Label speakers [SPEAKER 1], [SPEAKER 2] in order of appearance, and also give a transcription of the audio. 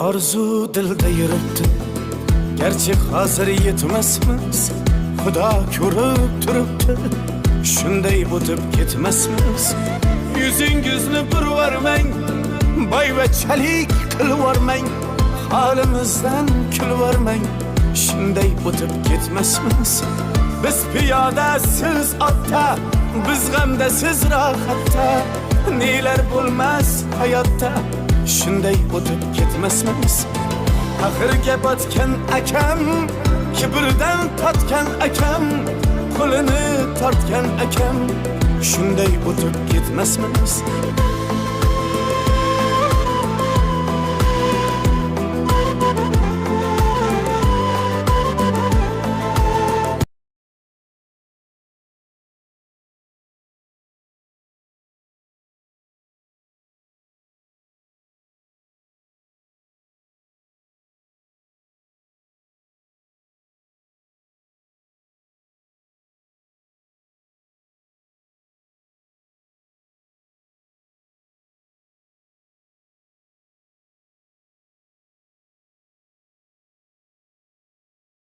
[SPEAKER 1] Arzu dilde yürüttü, gerçek hazır yetmezmiz. Xudo ko'rib turibdi, shunday o'tib ketmasmiz. Yüzüngizni burvarmang, boyvachalik qilvormang, holimizdan kulvormang, shunday o'tib ketmasmiz. Biz piyoda, siz otda, biz g'amda, siz rohatda, nelar bo'lmas hayotda, shunday o'tib ketmasmiz. Axirga botgan akam, kibrdan totgan akam, qo'lini tortgan akam, shunday o'tib ketmasmiz.